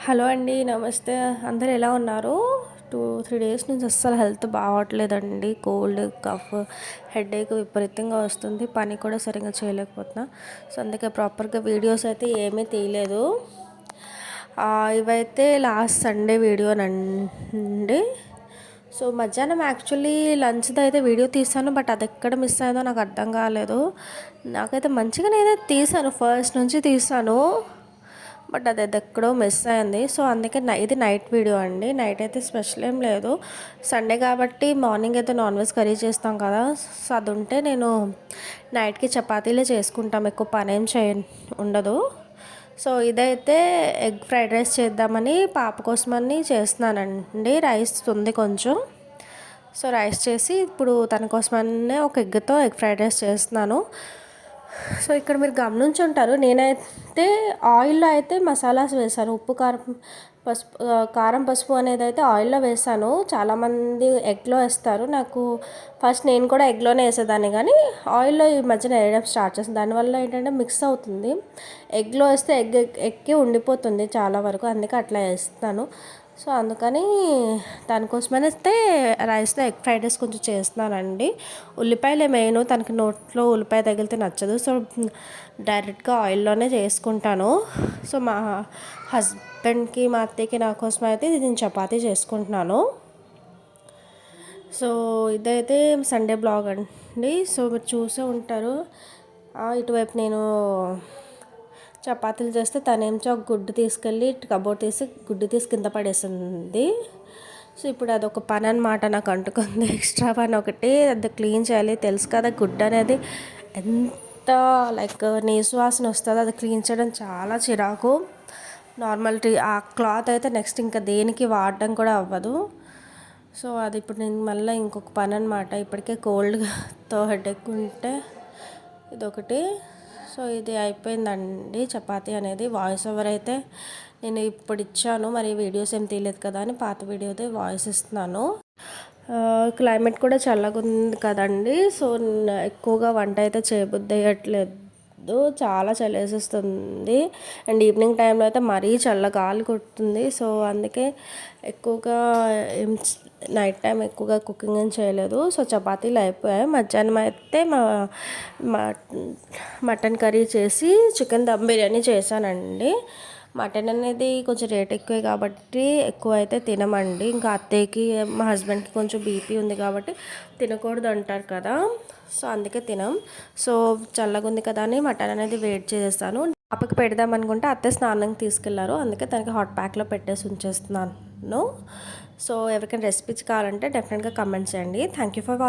Hello అండి. నమస్తే. అందరూ ఎలా ఉన్నారు? 2, 3 డేస్ నుంచి అస్సలు హెల్త్ బాగోట్లేదండి. కోల్డ్, కఫ్, హెడేక్ విపరీతంగా వస్తుంది. పని కూడా సరిగ్గా చేయలేకపోతున్నా. సో, అందుకే ప్రాపర్‌గా వీడియోస్ అయితే ఏమీ తీయలేదు. ఇవైతే లాస్ట్ సండే వీడియోనండి. సో, మధ్యాహ్నం యాక్చువల్లీ లంచ్‌ది అయితే వీడియో తీశాను. బట్ అది ఎక్కడ మిస్ అయిందో నాకు అర్థం కాలేదు. నాకైతే మంచిగానే తీశాను. ఫస్ట్ నుంచి తీశాను. బట్ అది ఎక్కడో మిస్ అయింది. సో అందుకే ఇది నైట్ వీడియో అండి. నైట్ అయితే స్పెషల్ ఏం లేదు. సండే కాబట్టి మార్నింగ్ అయితే నాన్ వెజ్ కర్రీ చేస్తాం కదా. సో అది ఉంటే నేను నైట్కి చపాతీలే చేసుకుంటాం. ఎక్కువ పని ఏం ఉండదు. సో ఇదైతే ఎగ్ ఫ్రైడ్ రైస్ చేద్దామని పాప కోసమని చేస్తున్నానండి. రైస్ ఉంది కొంచెం. సో రైస్ చేసి ఇప్పుడు తన కోసమనే ఒక ఎగ్తో ఎగ్ ఫ్రైడ్ రైస్ చేస్తున్నాను. సో ఇక్కడ మీరు గమనించుంటారు, నేనైతే ఆయిల్లో అయితే మసాలాస్ వేసాను. ఉప్పు, కారం, పసుపు అనేది అయితే ఆయిల్లో వేసాను. చాలామంది ఎగ్లో వేస్తారు. నాకు ఫస్ట్ నేను కూడా ఎగ్లోనే వేసేదాన్ని, కానీ ఆయిల్లో ఈ మధ్యన వేయడం స్టార్ట్ చేస్తాను. దానివల్ల ఏంటంటే మిక్స్ అవుతుంది. ఎగ్లో వేస్తే ఎగ్కి ఉండిపోతుంది చాలా వరకు, అందుకే అట్లా వేస్తాను. సో అందుకని దానికోసమని అయితే రైస్లో ఎగ్ ఫ్రైడ్ రైస్ కొంచెం చేస్తున్నానండి. ఉల్లిపాయలే మెయిన్. తనకి నోట్లో ఉల్లిపాయ తగిలితే నచ్చదు. సో డైరెక్ట్గా ఆయిల్లోనే చేసుకుంటాను. సో మా హస్బెండ్కి, మా అత్తయ్యకి, నా కోసం అయితే నేను చపాతీ చేసుకుంటున్నాను. సో ఇదైతే సండే బ్లాగ్ అండి. సో మీరు చూసే ఉంటారు. ఇటువైపు నేను చపాతీలు చేస్తే తనేంచో ఒక గుడ్డు తీసుకెళ్ళి కబోర్డ్ తీసి గుడ్డు తీసి కింద పడేసింది. సో ఇప్పుడు అదొక పని అనమాట నాకు అంటుకుంది. ఎక్స్ట్రా పని ఒకటి, అది క్లీన్ చేయాలి. తెలుసు కదా గుడ్డు అనేది ఎంత నీసు వాసన వస్తుందో. అది క్లీన్ చేయడం చాలా చిరాకు. ఆ క్లాత్ అయితే నెక్స్ట్ ఇంకా దేనికి వాడడం కూడా అవ్వదు. సో అది ఇప్పుడు నేను మళ్ళీ ఇంకొక పని అనమాట. ఇప్పటికే కోల్డ్తో హెడేక్ ఉంటే ఇదొకటి. సో ఇది అయిపోయిందండి చపాతీ అనేది. వాయిస్ ఓవర్ అయితే నేను ఇప్పుడు ఇచ్చాను, మరి వీడియోస్ ఏం తీయలేదు కదా అని పాత వీడియోతో వాయిస్ ఇస్తున్నాను. క్లైమేట్ కూడా చల్లగా ఉంది కదండి. సో ఎక్కువగా వంట అయితే చేయబుద్ధి అయ్యట్లేదు. చాలా చలేసేస్తుంది. అండ్ ఈవినింగ్ టైంలో అయితే మరీ చల్ల గాలి కొడుతుంది. సో అందుకే ఎక్కువగా నైట్ టైం ఎక్కువగా కుకింగ్ ఏం చేయలేదు. సో చపాతీలు అయిపోయాయి. మధ్యాహ్నం అయితే మటన్ కర్రీ చేసి చికెన్ దమ్ బిర్యానీ చేశానండి. మటన్ అనేది కొంచెం రేట్ ఎక్కువే కాబట్టి ఎక్కువ అయితే తినమండి. ఇంకా అత్తయ్యకి, మా హస్బెండ్కి కొంచెం బీపీ ఉంది కాబట్టి తినకూడదు అంటారు కదా. సో అందుకే తినం. సో చల్లగా ఉంది కదా అని మటన్ అనేది వేడి చేస్తాను. పాపకి పెడదాం అనుకుంటే అత్తయ్య స్నానంకి తీసుకెళ్లారు. అందుకే తనకి హాట్ ప్యాక్లో పెట్టేసి ఉంచేస్తున్నాను. సో ఎవరికైనా రెసిపీస్ కావాలంటే డెఫినెట్గా కమెంట్స్ చేయండి. Thank you for watching.